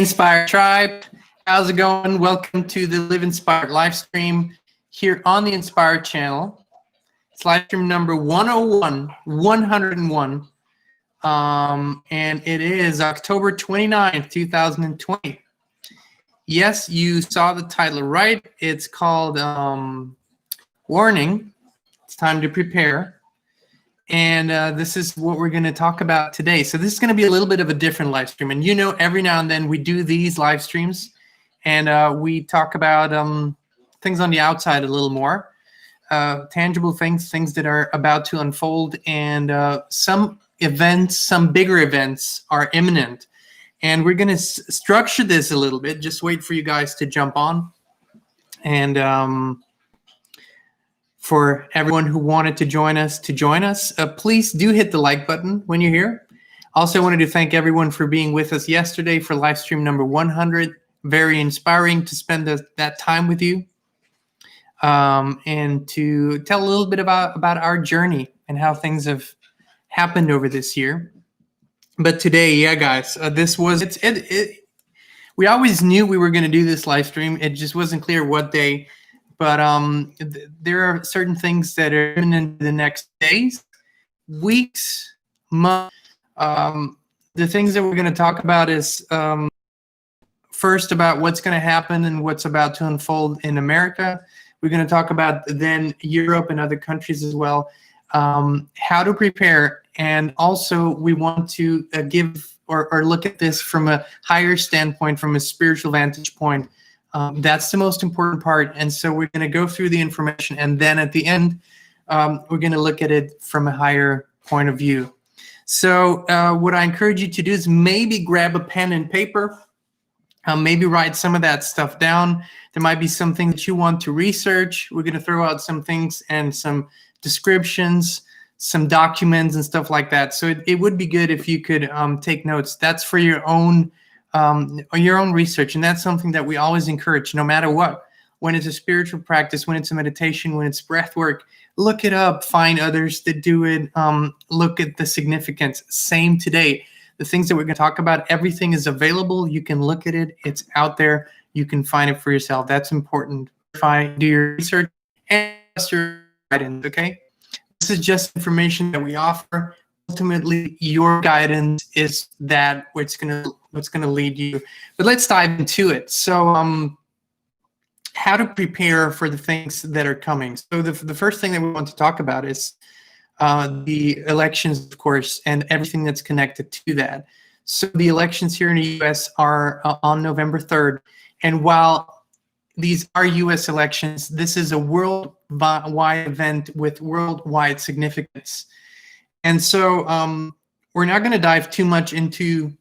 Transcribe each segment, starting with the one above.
Inspired Tribe, how's it going? Welcome to the Live Inspired live stream here on the Inspired channel. It's live stream number 101, and it is October 29th, 2020. Yes, you saw the title right. It's called Warning. It's time to prepare. And this is what we're going to talk about today. So this is going to be a little bit of a different live stream. And you know, every now and then we do these live streams and we talk about things on the outside a little more, tangible things that are about to unfold. And some events, some bigger events are imminent. And we're going to structure this a little bit. Just wait for you guys to jump on. And for everyone who wanted to join us, please do hit the like button when you're here. Also wanted to thank everyone for being with us yesterday for live stream number 100. Very inspiring to spend that time with you and to tell a little bit about our journey and how things have happened over this year. But today, yeah, guys, we always knew we were going to do this live stream. It just wasn't clear what day. But there are certain things that are in the next days, weeks, months. The things that we're going to talk about is first about what's going to happen and what's about to unfold in America. We're going to talk about then Europe and other countries as well, how to prepare. And also we want to give or look at this from a higher standpoint, from a spiritual vantage point. That's the most important part. And so we're going to go through the information. And then at the end, we're going to look at it from a higher point of view. So what I encourage you to do is maybe grab a pen and paper, maybe write some of that stuff down. There might be something that you want to research. We're going to throw out some things and some descriptions, some documents and stuff like that. So it would be good if you could take notes. That's for your own research, and that's something that we always encourage, no matter what. When it's a spiritual practice, when it's a meditation, when it's breath work, look it up, find others that do it, look at the significance. Same today. The things that we're going to talk about, everything is available. You can look at it. It's out there. You can find it for yourself. That's important. Do your research and your guidance, okay? This is just information that we offer. Ultimately, your guidance is that what's gonna lead you. But let's dive into it. So how to prepare for the things that are coming. So the first thing that we want to talk about is the elections, of course, and everything that's connected to that. So the elections here in the U.S. are on November 3rd. And while these are U.S. elections, this is a worldwide event with worldwide significance. And so we're not going to dive too much into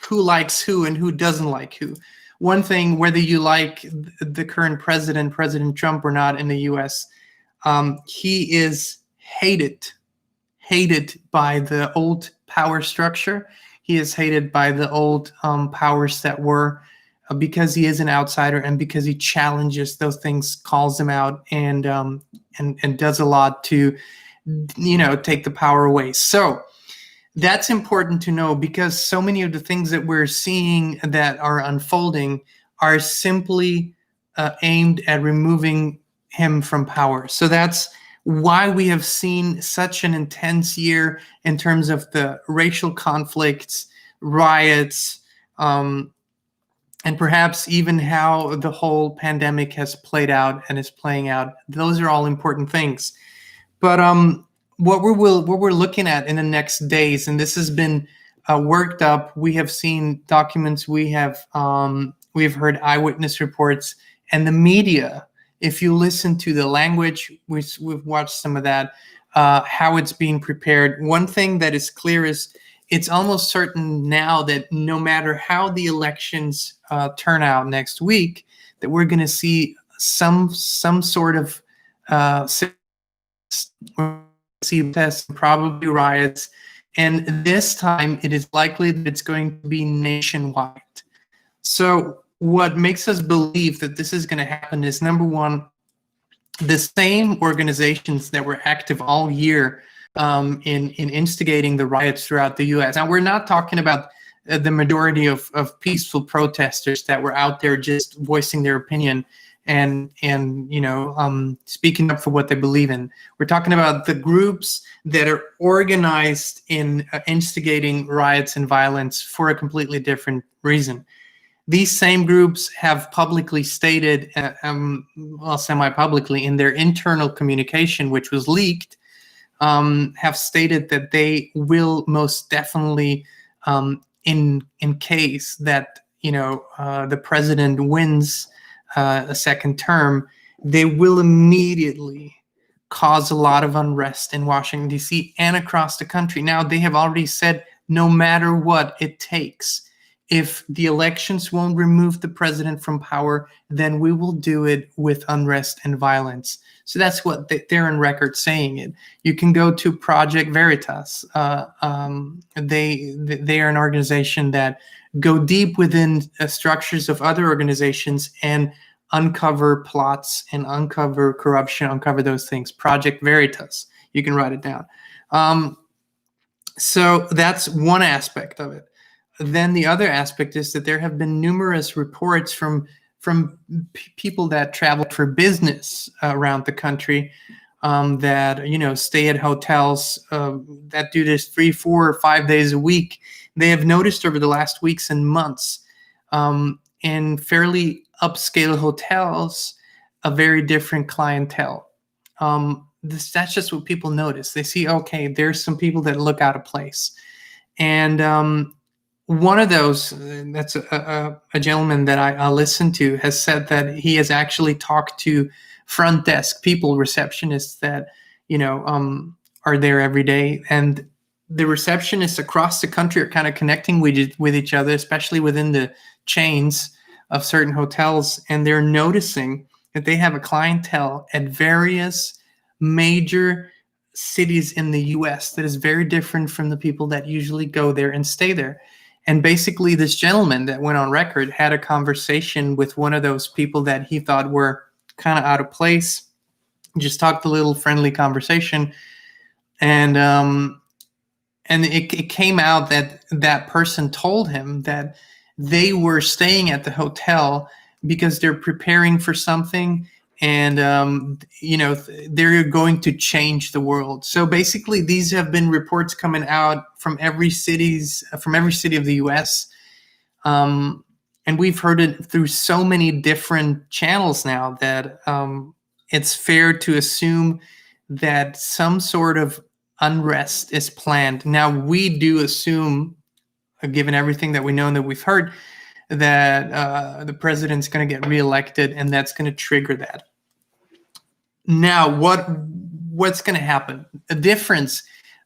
who likes who and who doesn't like who. One thing, whether you like the current president, President Trump, or not in the U.S., he is hated by the old power structure. He is hated by the old powers that were, because he is an outsider and because he challenges those things, calls them out, and does a lot to, take the power away. So that's important to know, because so many of the things that we're seeing that are unfolding are simply aimed at removing him from power. So that's why we have seen such an intense year in terms of the racial conflicts, riots, and perhaps even how the whole pandemic has played out and is playing out. Those are all important things. But what we're looking at in the next days, and this has been worked up. We have seen documents. We have heard eyewitness reports, and the media. If you listen to the language, we've watched some of that. How it's being prepared. One thing that is clear is it's almost certain now that no matter how the elections turn out next week, that we're going to see some sort of tests, probably riots, and this time it is likely that it's going to be nationwide. So what makes us believe that this is going to happen is, number one, the same organizations that were active all year in instigating the riots throughout the U.S. Now, we're not talking about the majority of peaceful protesters that were out there just voicing their opinion and speaking up for what they believe in. We're talking about the groups that are organized in instigating riots and violence for a completely different reason. These same groups have publicly stated, well, semi-publicly, in their internal communication, which was leaked, have stated that they will most definitely, in case that the president wins a second term, they will immediately cause a lot of unrest in Washington, D.C. and across the country. Now, they have already said no matter what it takes, if the elections won't remove the president from power, then we will do it with unrest and violence. So that's what they're in record saying it. You can go to Project Veritas. They are an organization that go deep within structures of other organizations and uncover plots and uncover corruption, uncover those things. Project Veritas. You can write it down. So that's one aspect of it. Then the other aspect is that there have been numerous reports from people that traveled for business around the country, that stay at hotels, that do this 3, 4, or 5 days a week. They have noticed over the last weeks and months, in fairly upscale hotels, a very different clientele. That's just what people notice. They see, okay, there's some people that look out of place, and one of those, that's a gentleman that I listened to, has said that he has actually talked to front desk people, receptionists that, are there every day. And the receptionists across the country are kind of connecting with each other, especially within the chains of certain hotels. And they're noticing that they have a clientele at various major cities in the US that is very different from the people that usually go there and stay there. And basically, this gentleman that went on record had a conversation with one of those people that he thought were kind of out of place. Just talked a little friendly conversation, and it came out that that person told him that they were staying at the hotel because they're preparing for something, and they're going to change the world. So basically, these have been reports coming out from every city of the U.S. And we've heard it through so many different channels now that it's fair to assume that some sort of unrest is planned. Now, we do assume, given everything that we know and that we've heard, that the president's going to get reelected, and that's going to trigger that. Now, what's going to happen? A difference.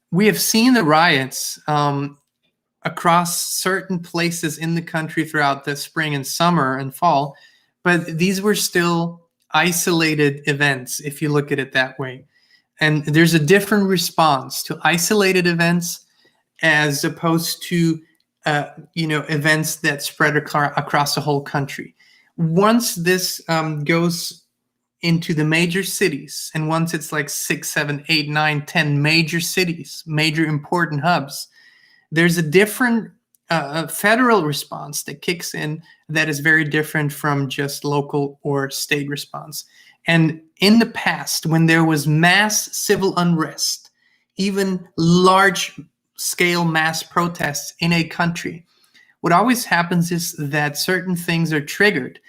We have seen the riots across certain places in the country throughout the spring and summer and fall, but these were still isolated events, if you look at it that way. And there's a different response to isolated events as opposed to events that spread across the whole country. Once this goes into the major cities, and once it's like 6, 7, 8, 9, 10 major cities, major important hubs, there's a different federal response that kicks in that is very different from just local or state response. And in the past, when there was mass civil unrest, even large scale mass protests in a country, what always happens is that certain things are triggered.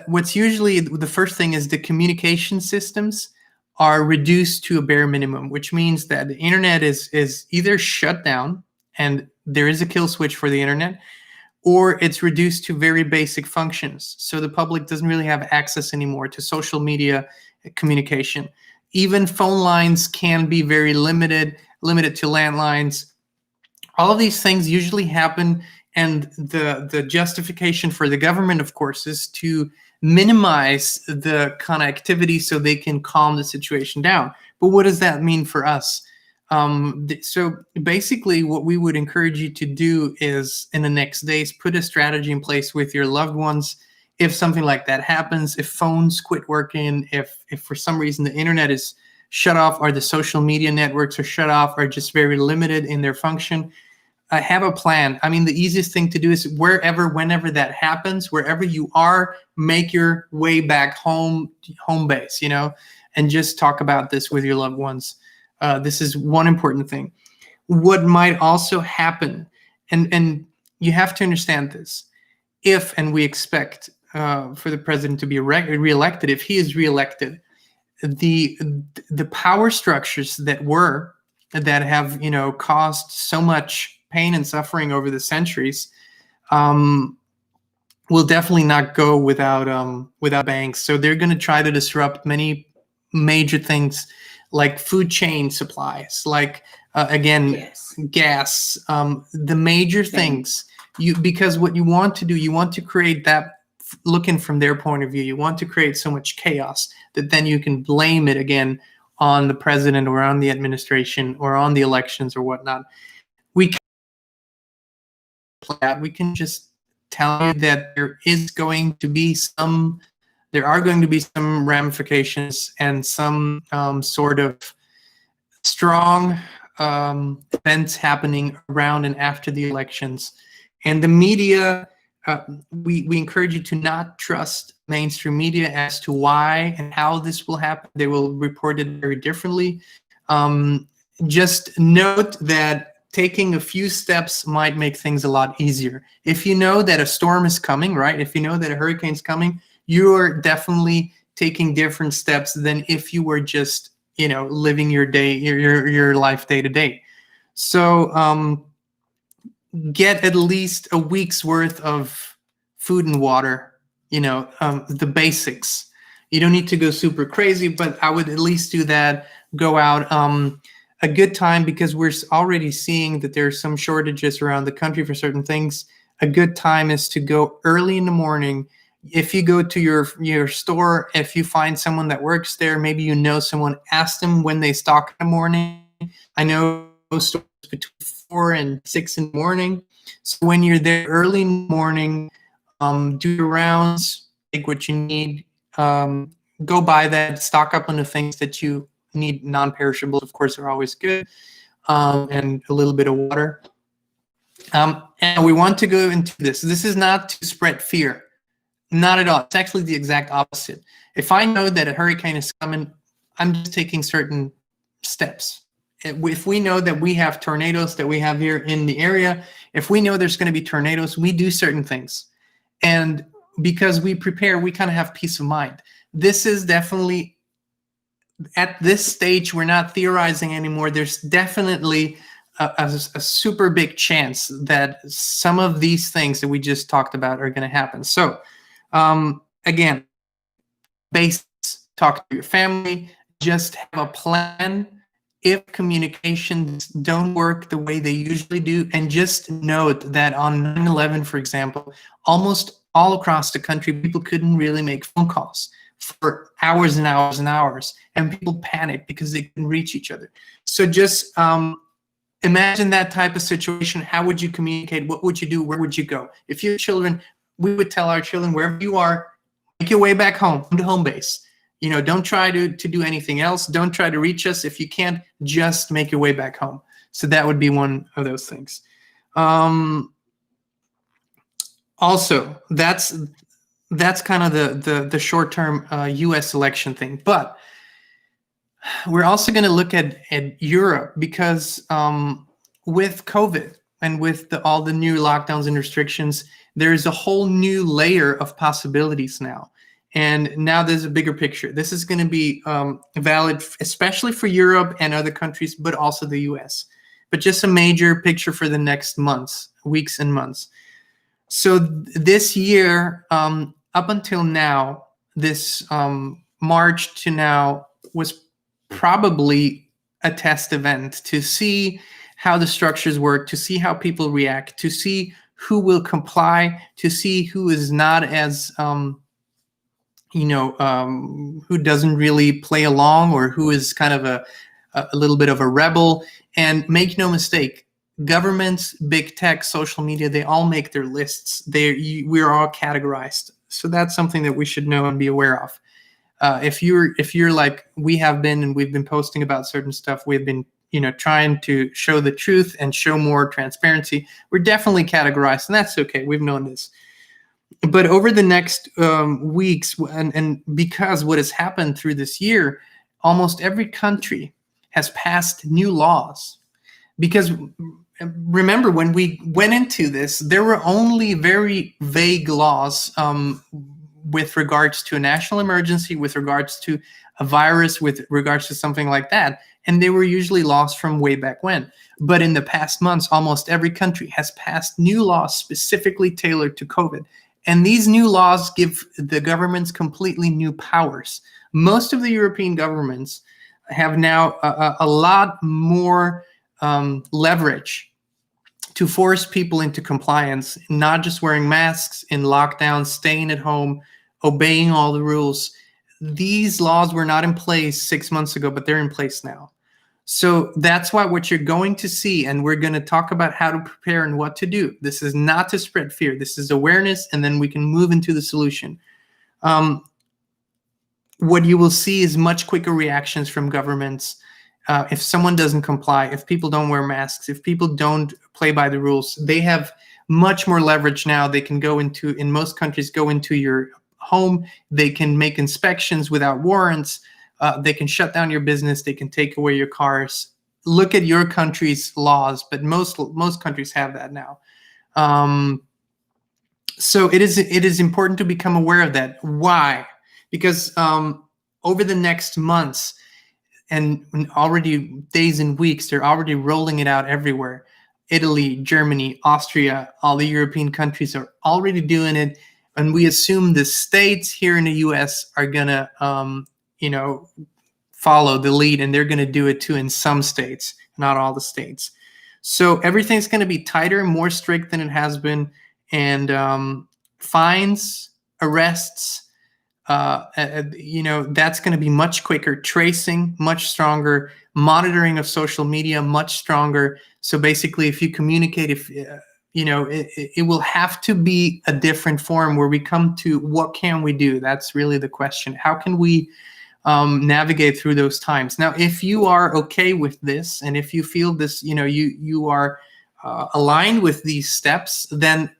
What's usually the first thing is the communication systems are reduced to a bare minimum, which means that the internet is either shut down and there is a kill switch for the internet, or it's reduced to very basic functions. So the public doesn't really have access anymore to social media communication. Even phone lines can be very limited to landlines. All of these things usually happen, and the justification for the government, of course, is to minimize the connectivity so they can calm the situation down. But what does that mean for us? So basically what we would encourage you to do is, in the next days, put a strategy in place with your loved ones. If something like that happens, if phones quit working, if for some reason the internet is shut off, or the social media networks are shut off, or just very limited in their function, have a plan. I mean, the easiest thing to do is whenever that happens, wherever you are, make your way back home base, and just talk about this with your loved ones. This is one important thing. What might also happen, and you have to understand this, if, and we expect for the president to be reelected, if he is reelected, the power structures that have caused so much pain and suffering over the centuries will definitely not go without banks. So they're going to try to disrupt many major things, like food chain supplies, like gas, the major things. Because what you want to do, you want to create that, looking from their point of view, you want to create so much chaos that then you can blame it again on the president or on the administration or on the elections or whatnot. We can just tell you that there are going to be some ramifications and some sort of strong events happening around and after the elections. And the media, we encourage you to not trust mainstream media as to why and how this will happen. They will report it very differently. Just note that taking a few steps might make things a lot easier. If you know that a storm is coming, right? If you know that a hurricane is coming, you're definitely taking different steps than if you were just, living your day, your life day to day. So get at least a week's worth of food and water, the basics. You don't need to go super crazy, but I would at least do that. Go out a good time, because we're already seeing that there's some shortages around the country for certain things. A good time is to go early in the morning. If you go to your store, if you find someone that works there, maybe someone, ask them when they stock in the morning. I know most stores between 4 and 6 in the morning. So when you're there early in the morning, do your rounds, take what you need, go buy that, stock up on the things that you need. Non-perishables, of course, are always good, and a little bit of water. And we want to go into this. This is not to spread fear. Not at all. It's actually the exact opposite. If I know that a hurricane is coming, I'm just taking certain steps. If we know that we have tornadoes that we have here in the area, if we know there's going to be tornadoes, we do certain things. And because we prepare, we kind of have peace of mind. This is definitely, at this stage, we're not theorizing anymore. There's definitely a super big chance that some of these things that we just talked about are going to happen. So again, basics, talk to your family, just have a plan. If communications don't work the way they usually do, and just note that on 9/11, for example, almost all across the country, people couldn't really make phone calls for hours and hours and hours, and people panicked because they couldn't reach each other. So just imagine that type of situation. How would you communicate? What would you do? Where would you go? If you have children, we would tell our children, wherever you are, make your way back home to home base. Don't try to do anything else. Don't try to reach us. If you can't, just make your way back home. So that would be one of those things. Also, that's kind of the short-term U.S. election thing. But we're also going to look at Europe, because with COVID and with all the new lockdowns and restrictions, there's a whole new layer of possibilities now. And now there's a bigger picture. This is going to be valid, especially for Europe and other countries, but also the US. But just a major picture for the next months, weeks and months. So this year, up until now, this March to now, was probably a test event to see how the structures work, to see how people react, to see who will comply, to see who is not as who doesn't really play along, or who is kind of a little bit of a rebel. And make no mistake, governments, big tech, social media, they all make their lists. We're all categorized. So that's something that we should know and be aware of. If you're like we have been, and we've been posting about certain stuff, we've been trying to show the truth and show more transparency. We're definitely categorized, and that's okay. We've known this. But over the next weeks, and because what has happened through this year, almost every country has passed new laws. Because remember, when we went into this, there were only very vague laws with regards to a national emergency, with regards to a virus, with regards to something like that. And they were usually laws from way back when. But in the past months, almost every country has passed new laws specifically tailored to COVID. And these new laws give the governments completely new powers. Most of the European governments have now a lot more leverage to force people into compliance, not just wearing masks in lockdowns, staying at home, obeying all the rules. These laws were not in place 6 months ago, but they're in place now. So that's why what you're going to see, and we're going to talk about how to prepare and what to do. This is not to spread fear. This is awareness, and then we can move into the solution. What you will see is much quicker reactions from governments. If someone doesn't comply, if people don't wear masks, if people don't play by the rules, they have much more leverage now. They can go into, in most countries, go into your home. They can make inspections without warrants. They can shut down your business. They can take away your cars. Look at your country's laws, but most countries have that now. So it is important to become aware of that. Why? Because over the next months and already days and weeks, they're already rolling it out everywhere. Italy, Germany, Austria, all the European countries are already doing it. And we assume the states here in the US are going to follow the lead, and they're going to do it too in some states, not all the states. So everything's going to be tighter, more strict than it has been, and fines, arrests, that's going to be much quicker. Tracing, much stronger. Monitoring of social media, much stronger. So basically, if you communicate, it will have to be a different form where we come to what can we do? That's really the question. How can we navigate through those times? Now, if you are okay with this, and if you feel this, you are aligned with these steps, then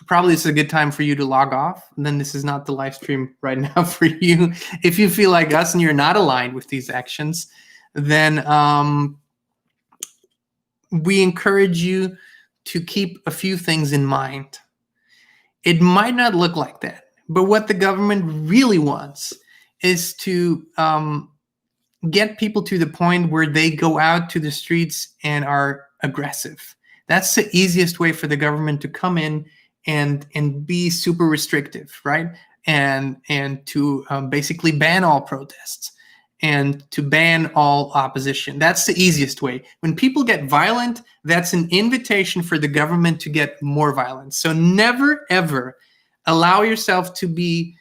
probably it's a good time for you to log off. And then this is not the live stream right now for you. If you feel like us and you're not aligned with these actions, then we encourage you to keep a few things in mind. It might not look like that, but what the government really wants is to get people to the point where they go out to the streets and are aggressive. That's the easiest way for the government to come in and be super restrictive, right? And to basically ban all protests and to ban all opposition. That's the easiest way. When people get violent, that's an invitation for the government to get more violent. So never, ever allow yourself to be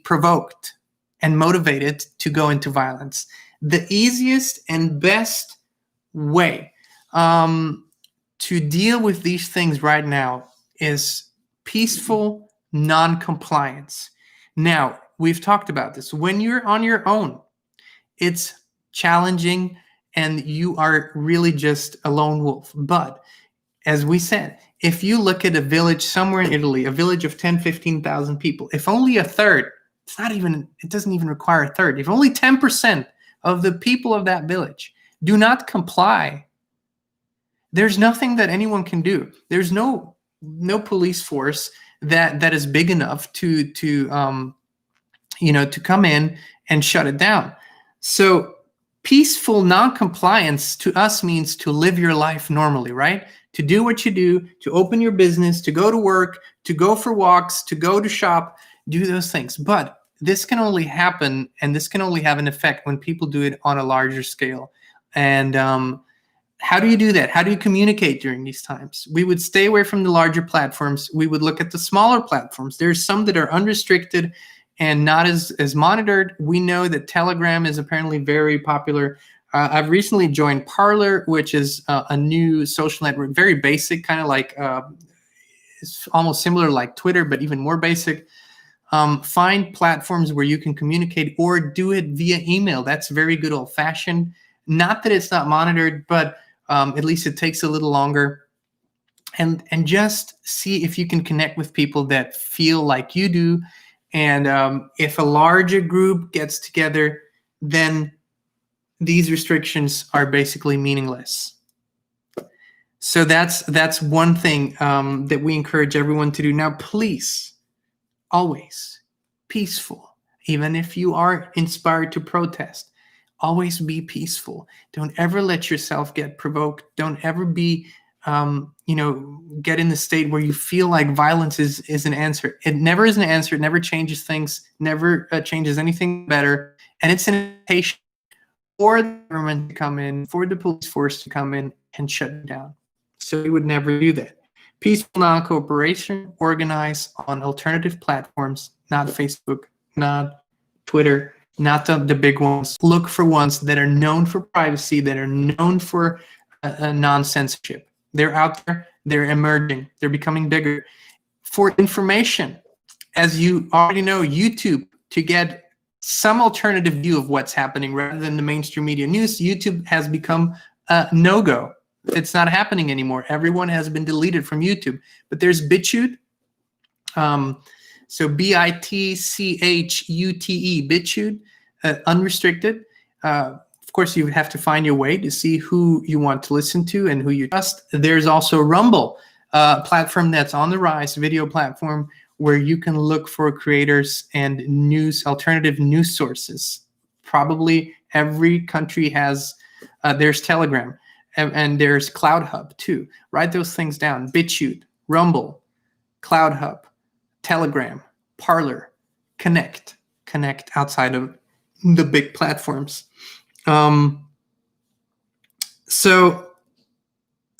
provoked and motivated to go into violence. The easiest and best way to deal with these things right now is peaceful non-compliance. Now, we've talked about this. When you're on your own, it's challenging and you are really just a lone wolf. But as we said, if you look at a village somewhere in Italy, a village of 10, 15,000 people, if only a third, it doesn't even require a third. If only 10% of the people of that village do not comply, there's nothing that anyone can do. There's no police force that is big enough to come in and shut it down. So peaceful non-compliance to us means to live your life normally, right? To do what you do, to open your business, to go to work, to go for walks, to go to shop, do those things. But this can only happen, and this can only have an effect when people do it on a larger scale. And how do you do that? How do you communicate during these times? We would stay away from the larger platforms. We would look at the smaller platforms. There's some that are unrestricted and not as monitored. We know that Telegram is apparently very popular. I've recently joined Parler, which is a new social network, very basic, kind of like it's almost similar like Twitter, but even more basic. Find platforms where you can communicate or do it via email. That's very good old-fashioned. Not that it's not monitored, but at least it takes a little longer. And just see if you can connect with people that feel like you do. And if a larger group gets together, then these restrictions are basically meaningless. So that's one thing that we encourage everyone to do. Now, please, always peaceful. Even if you are inspired to protest, always be peaceful. Don't ever let yourself get provoked. Don't ever be get in the state where you feel like violence is an answer. It never is an answer. It never changes things, never changes anything better. And it's an invitation for the government to come in, for the police force to come in and shut it down. So we would never do that. Peaceful non-cooperation, organize on alternative platforms, not Facebook, not Twitter, not the big ones. Look for ones that are known for privacy, that are known for non-censorship. They're out there, they're emerging, they're becoming bigger. For information, as you already know, YouTube, to get some alternative view of what's happening rather than the mainstream media news, YouTube has become a no-go. It's not happening anymore. Everyone has been deleted from YouTube. But there's BitChute. So BITCHUTE, BitChute, unrestricted. Of course, you have to find your way to see who you want to listen to and who you trust. There's also Rumble, a platform that's on the rise, video platform, where you can look for creators and alternative news sources. Probably every country has, there's Telegram, and there's CloudHub too. Write those things down. BitChute, Rumble, CloudHub, Telegram, Parler, Connect outside of the big platforms. So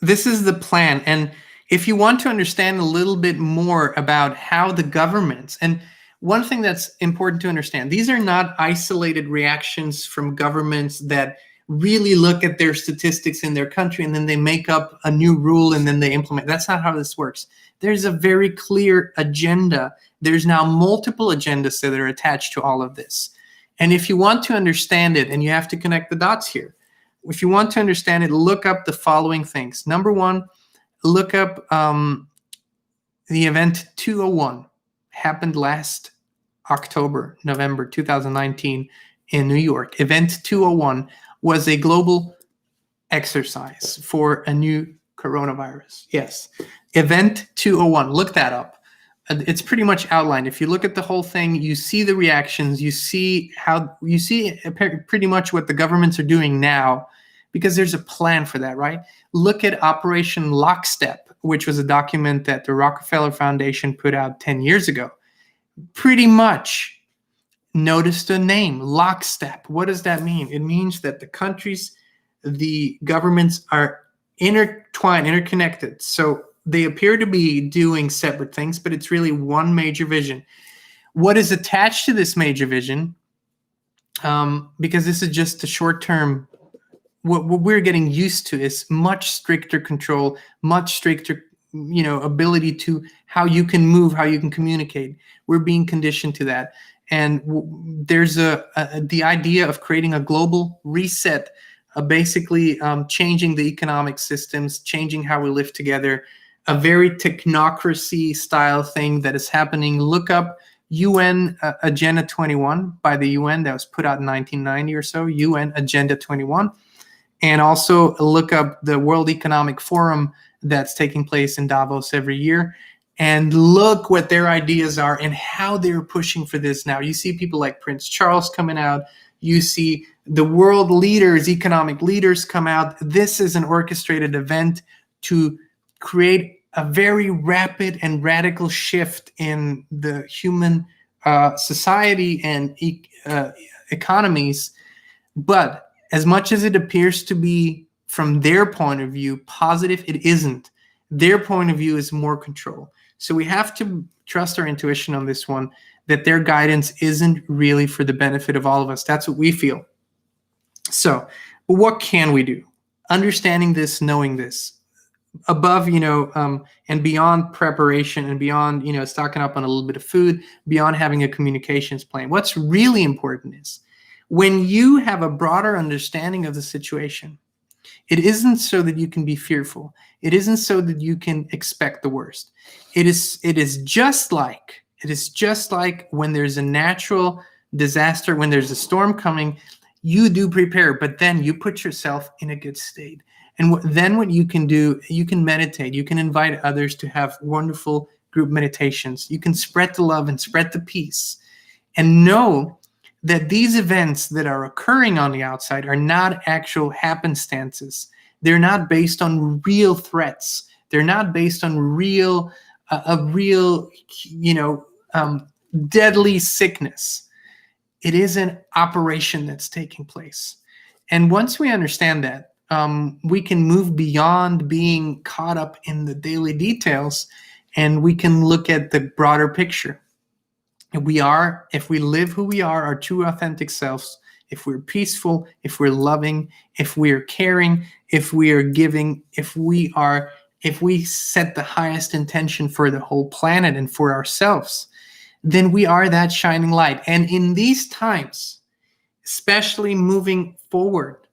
this is the plan. And if you want to understand a little bit more about how the governments, and one thing that's important to understand, these are not isolated reactions from governments that really look at their statistics in their country and then they make up a new rule and then they implement. That's not how this works. There's a very clear agenda. There's now multiple agendas that are attached to all of this. And if you want to understand it, and you have to connect the dots here, if you want to understand it, look up the following things. Number one, look up the event 201, happened last November 2019 in New York. Event 201 was a global exercise for a new coronavirus. Yes, Event 201, look that up. It's pretty much outlined. If you look at the whole thing, you see the reactions, you see pretty much what the governments are doing now, because there's a plan for that, right? Look at Operation Lockstep, which was a document that the Rockefeller Foundation put out 10 years ago. Pretty much, notice the name, Lockstep. What does that mean? It means that the governments are intertwined, interconnected. So they appear to be doing separate things, but it's really one major vision. What is attached to this major vision, because this is just a short-term, what we're getting used to is much stricter control, much stricter, ability to how you can move, how you can communicate. We're being conditioned to that. And there's the idea of creating a global reset, basically changing the economic systems, changing how we live together, a very technocracy style thing that is happening. Look up UN Agenda 21 by the UN that was put out in 1990 or so, UN Agenda 21. And also look up the World Economic Forum that's taking place in Davos every year. And look what their ideas are and how they're pushing for this now. You see people like Prince Charles coming out. You see the world leaders, economic leaders come out. This is an orchestrated event to create a very rapid and radical shift in the human society and economies. But as much as it appears to be, from their point of view, positive, it isn't. Their point of view is more control. So we have to trust our intuition on this one, that their guidance isn't really for the benefit of all of us. That's what we feel. So what can we do? Understanding this, knowing this, above, and beyond preparation and beyond, stocking up on a little bit of food, beyond having a communications plan. What's really important is When you have a broader understanding of the situation, it isn't so that you can be fearful. It isn't so that you can expect the worst. It is just like when there's a natural disaster, when there's a storm coming, you do prepare, but then you put yourself in a good state. And then what you can do, you can meditate. You can invite others to have wonderful group meditations. You can spread the love and spread the peace, and know that these events that are occurring on the outside are not actual happenstances. They're not based on real threats. They're not based on real, deadly sickness. It is an operation that's taking place. And once we understand that, we can move beyond being caught up in the daily details, and we can look at the broader picture. If we live who we are, our true authentic selves, if we're peaceful, if we're loving, if we're caring, if we are giving, if we set the highest intention for the whole planet and for ourselves, then we are that shining light. And in these times, especially moving forward,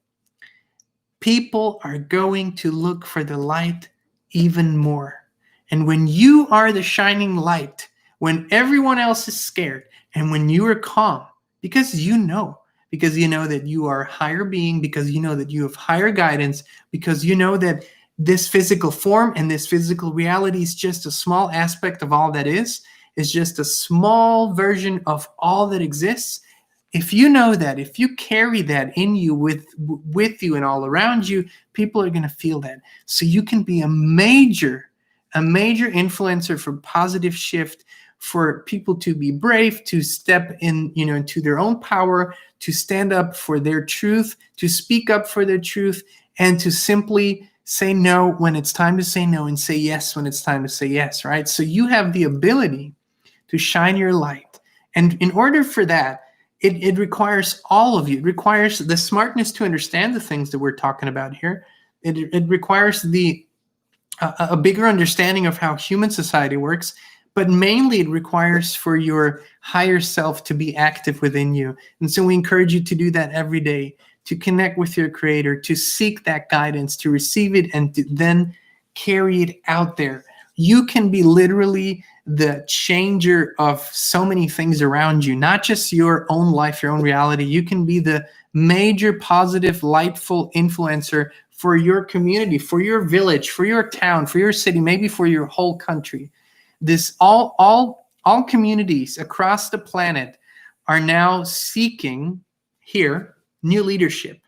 people are going to look for the light even more. And when you are the shining light, when everyone else is scared, and when you are calm, because you know that you are a higher being, because you know that you have higher guidance, because you know that this physical form and this physical reality is just a small aspect of all that is just a small version of all that exists. If you know that, if you carry that in you, with you and all around you, people are going to feel that. So you can be a major influencer for positive shift, for people to be brave, to step in, into their own power, to stand up for their truth, to speak up for their truth, and to simply say no when it's time to say no and say yes when it's time to say yes, right? So you have the ability to shine your light. And in order for that, it requires all of you. It requires the smartness to understand the things that we're talking about here. It requires a bigger understanding of how human society works, but mainly it requires for your higher self to be active within you. And so we encourage you to do that every day, to connect with your creator, to seek that guidance, to receive it, and to then carry it out there. You can be literally the changer of so many things around you, not just your own life, your own reality. You can be the major positive, lightful influencer for your community, for your village, for your town, for your city, maybe for your whole country. This all communities across the planet are now seeking here new leadership.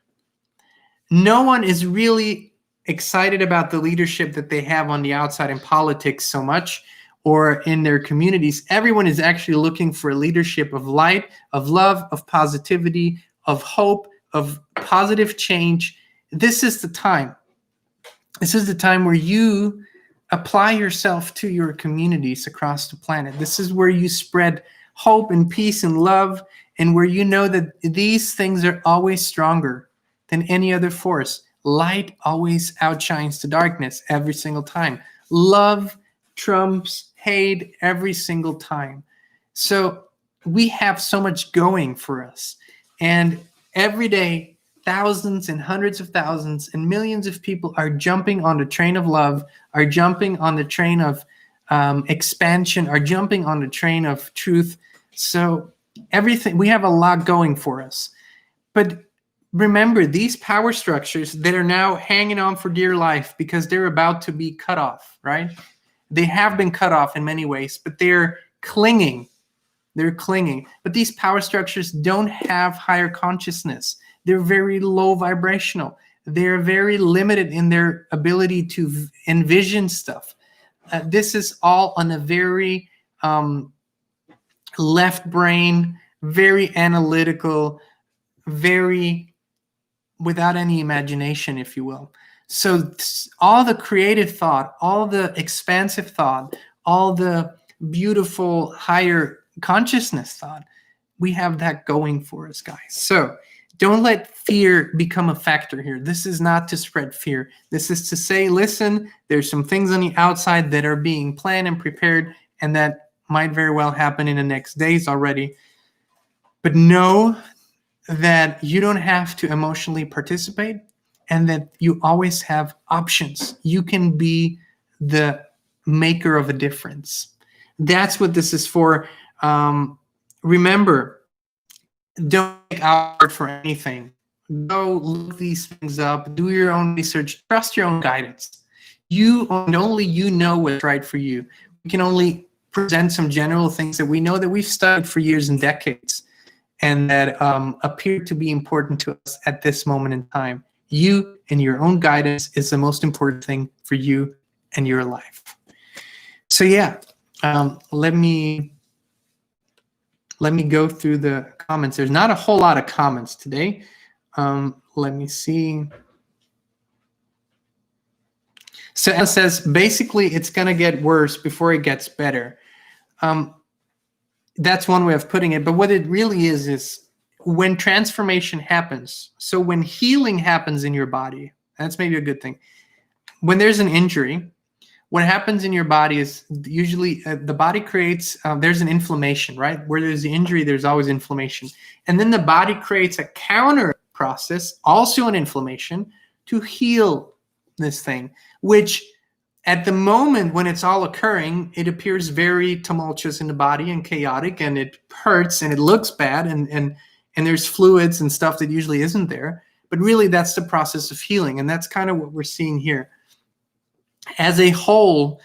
No one is really excited about the leadership that they have on the outside in politics so much, or in their communities. Everyone is actually looking for a leadership of light, of love, of positivity, of hope, of positive change. This is the time. This is the time where you apply yourself to your communities across the planet. This is where you spread hope and peace and love, and where you know that these things are always stronger than any other force. Light always outshines the darkness every single time. Love trumps hate every single time. So we have so much going for us. And every day, thousands and hundreds of thousands and millions of people are jumping on the train of love, are jumping on the train of expansion, are jumping on the train of truth. So everything, we have a lot going for us. But remember, these power structures that are now hanging on for dear life because they're about to be cut off, right? They have been cut off in many ways, but they're clinging. They're clinging. But these power structures don't have higher consciousness. They're very low vibrational. They're very limited in their ability to envision stuff. This is all on a very left brain, very analytical, very without any imagination, if you will. So all the creative thought, all the expansive thought, all the beautiful higher consciousness thought, we have that going for us, guys. So don't let fear become a factor here. This is not to spread fear. This is to say, listen, there's some things on the outside that are being planned and prepared, and that might very well happen in the next days already. But know that you don't have to emotionally participate, and that you always have options. You can be the maker of a difference. That's what this is for. Remember, don't take our word for anything. Go look these things up, do your own research, trust your own guidance. You and only you know what's right for you. We can only present some general things that we know that we've studied for years and decades, and that appear to be important to us at this moment in time. You and your own guidance is the most important thing for you and your life. So yeah, let me go through the comments. There's not a whole lot of comments today. Let me see. So it says, basically, it's going to get worse before it gets better. That's one way of putting it. But what it really is when transformation happens, so when healing happens in your body, that's maybe a good thing. When there's an injury, what happens in your body is usually the body creates, there's an inflammation, right? Where there's the injury, there's always inflammation. And then the body creates a counter process, also an inflammation, to heal this thing, which at the moment when it's all occurring, it appears very tumultuous in the body and chaotic, and it hurts and it looks bad, and there's fluids and stuff that usually isn't there. But really, that's the process of healing, and that's kind of what we're seeing here. As a whole,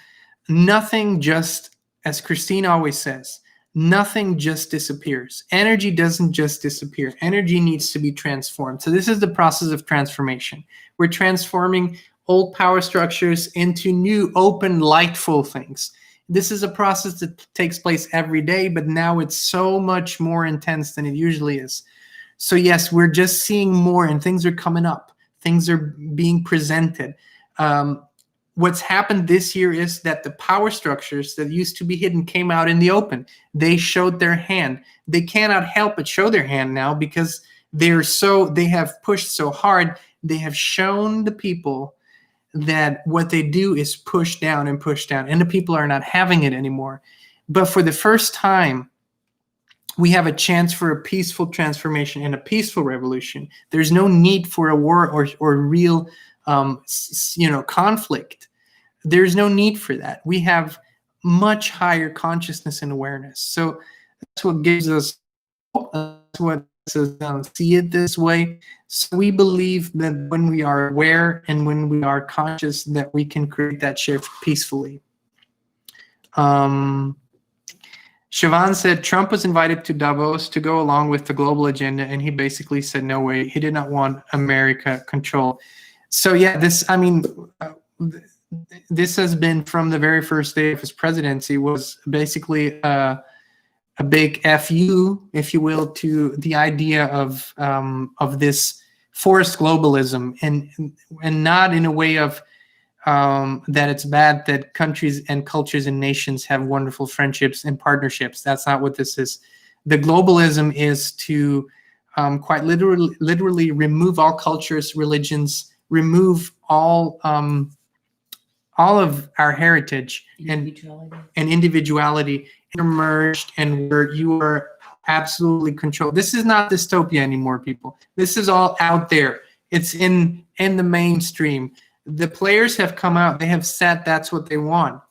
nothing just, as Kristin always says, nothing just disappears. Energy doesn't just disappear. Energy needs to be transformed. So this is the process of transformation. We're transforming old power structures into new, open, lightful things. This is a process that takes place every day, but now it's so much more intense than it usually is. So yes, we're just seeing more, and things are coming up. Things are being presented. What's happened this year is that the power structures that used to be hidden came out in the open. They showed their hand. They cannot help but show their hand now because they have pushed so hard. They have shown the people that what they do is push down, and the people are not having it anymore. But for the first time, we have a chance for a peaceful transformation and a peaceful revolution. There's no need for a war or real conflict. There's no need for that. We have much higher consciousness and awareness. So that's what gives us hope. That's what makes us see it this way. So we believe that when we are aware and when we are conscious, that we can create that shift peacefully. Siobhan said Trump was invited to Davos to go along with the global agenda, and he basically said no way. He did not want America control. So yeah, this has been from the very first day of his presidency, was basically a big FU, if you will, to the idea of this forced globalism, and not in a way of that it's bad that countries and cultures and nations have wonderful friendships and partnerships. That's not what this is. The globalism is to quite literally remove all cultures, religions, remove all of our heritage and individuality emerged, and where you are absolutely controlled. This is not dystopia anymore, people. This is all out there. It's in the mainstream. The players have come out. They have said that's what they want.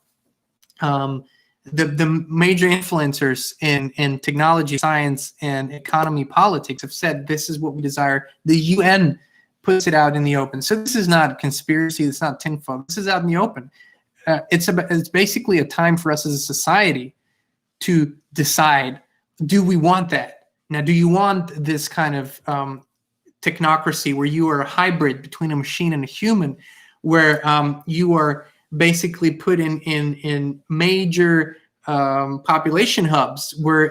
The major influencers in technology, science, and economy, politics have said this is what we desire. The UN puts it out in the open. So this is not conspiracy. It's not tinfoil. This is out in the open. It's basically a time for us as a society to decide, do we want that? Now, do you want this kind of technocracy where you are a hybrid between a machine and a human, where you are basically put in major population hubs where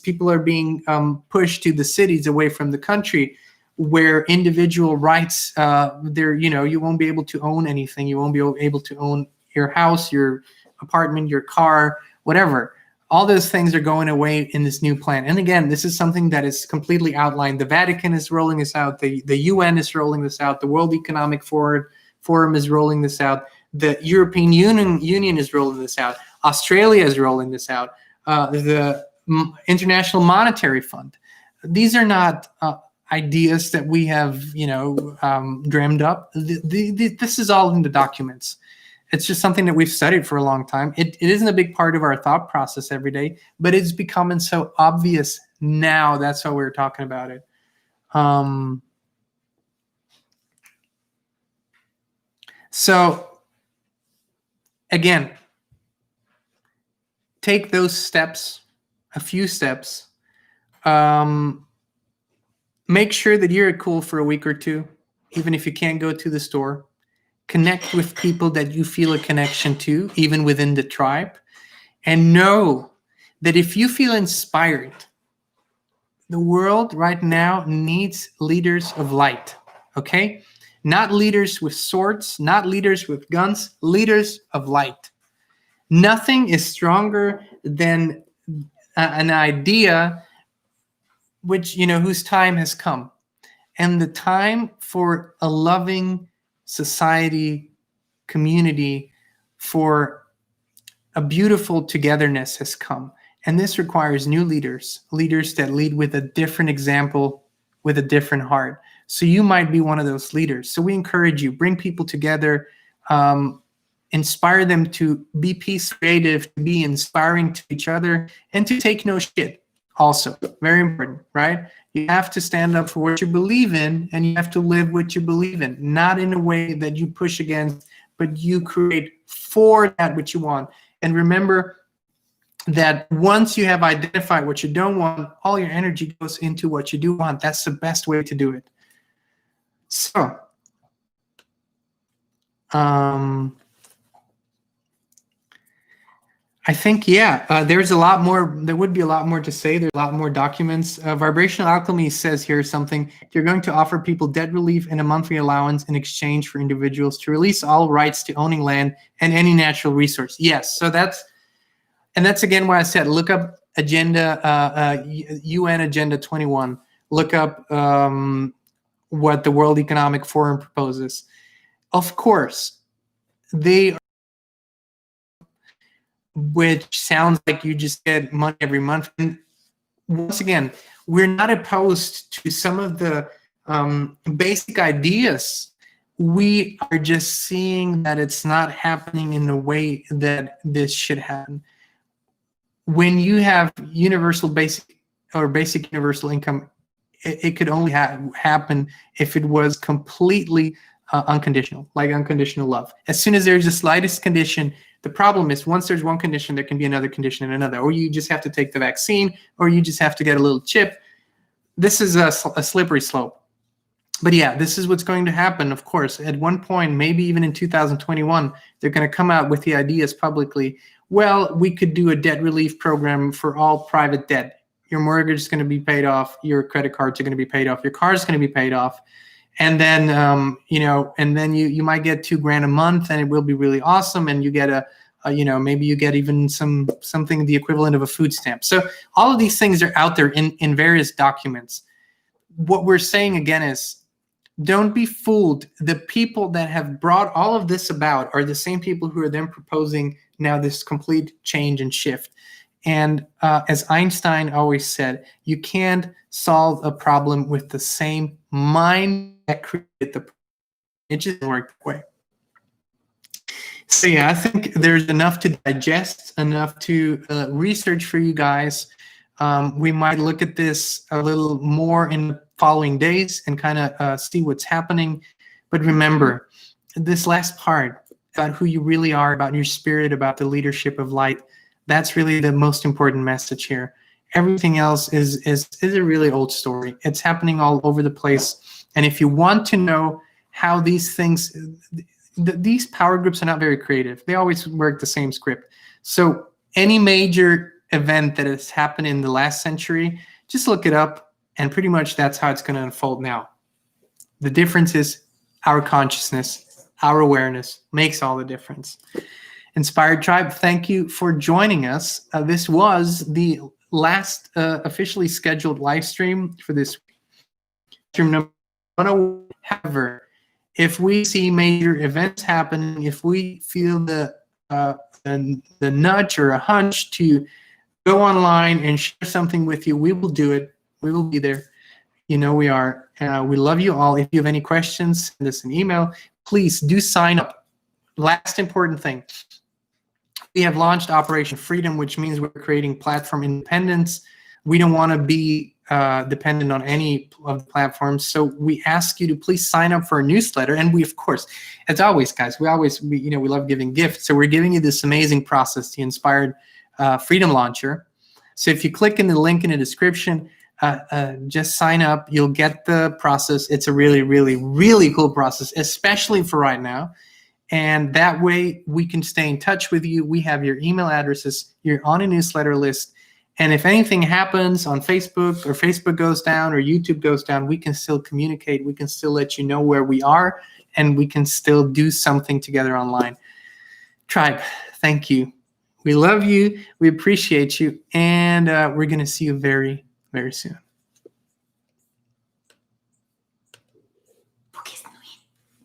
people are being pushed to the cities away from the country, where individual rights, you won't be able to own anything. You won't be able to own your house, your apartment, your car, whatever. All those things are going away in this new plan. And again, this is something that is completely outlined. The Vatican is rolling this out. The UN is rolling this out. The World Economic Forum is rolling this out. The European Union is rolling this out. Australia is rolling this out. The International Monetary Fund. These are not ideas that we have, dreamed up. This is all in the documents. It's just something that we've studied for a long time. It isn't a big part of our thought process every day, but it's becoming so obvious now. That's why we're talking about it. So again, take those steps, a few steps. Make sure that you're cool for a week or two, even if you can't go to the store. Connect with people that you feel a connection to, even within the tribe. And know that if you feel inspired, the world right now needs leaders of light, okay? Not leaders with swords, not leaders with guns, leaders of light. Nothing is stronger than an idea which, whose time has come. And the time for a loving society, community, for a beautiful togetherness has come. And this requires new leaders that lead with a different example, with a different heart. So you might be one of those leaders. So we encourage you, bring people together, inspire them to be peace creative, to be inspiring to each other, and to take no shit. Also, very important, right? You have to stand up for what you believe in, and you have to live what you believe in, not in a way that you push against, but you create for that which you want. And remember that once you have identified what you don't want, all your energy goes into what you do want. That's the best way to do it. So, I think, there's a lot more. There would be a lot more to say. There's a lot more documents. Vibrational Alchemy says here something. You're going to offer people debt relief and a monthly allowance in exchange for individuals to release all rights to owning land and any natural resource. Yes, so that's again why I said look up agenda, UN Agenda 21. Look up what the World Economic Forum proposes. Of course, they, which sounds like you just get money every month. And once again, we're not opposed to some of the basic ideas. We are just seeing that it's not happening in the way that this should happen. When you have universal basic or basic universal income, it could only happen if it was completely unconditional, like unconditional love. As soon as there's the slightest condition, the problem is once there's one condition, there can be another condition and another, or you just have to take the vaccine, or you just have to get a little chip. This is a slippery slope. But yeah, this is what's going to happen, of course. At one point, maybe even in 2021, they're going to come out with the ideas publicly. Well, we could do a debt relief program for all private debt. Your mortgage is going to be paid off. Your credit cards are going to be paid off. Your car is going to be paid off. And then, and then you might get $2,000 a month, and it will be really awesome. And you get maybe you get even something the equivalent of a food stamp. So all of these things are out there in various documents. What we're saying again is, don't be fooled. The people that have brought all of this about are the same people who are then proposing now this complete change and shift. And as Einstein always said, you can't solve a problem with the same mind that created the problem. It just doesn't work that way. So yeah, I think there's enough to digest, enough to research for you guys. We might look at this a little more in the following days and kind of see what's happening. But remember, this last part about who you really are, about your spirit, about the leadership of light, that's really the most important message here. Everything else is a really old story. It's happening all over the place. And if you want to know how these things, these power groups are not very creative. They always work the same script. So any major event that has happened in the last century, just look it up, and pretty much that's how it's going to unfold now. The difference is our consciousness, our awareness makes all the difference. Inspired Tribe, thank you for joining us. This was the last officially scheduled live stream for this stream number 101. However, if we see major events happening, if we feel the nudge or a hunch to go online and share something with you, we will do it. We will be there. You know we are. We love you all. If you have any questions, send us an email. Please do sign up. Last important thing. We have launched Operation Freedom, which means we're creating platform independence. We don't want to be dependent on any of the platforms. So we ask you to please sign up for a newsletter. And we, of course, as always, guys, we love giving gifts. So we're giving you this amazing process, the Inspired Freedom Launcher. So if you click in the link in the description, just sign up. You'll get the process. It's a really, really, really cool process, especially for right now. And that way we can stay in touch with you. We have your email addresses. You're on a newsletter list. And if anything happens on Facebook, or Facebook goes down, or YouTube goes down, we can still communicate. We can still let you know where we are, and we can still do something together online. Tribe, thank you. We love you. We appreciate you. And we're going to see you very, very soon.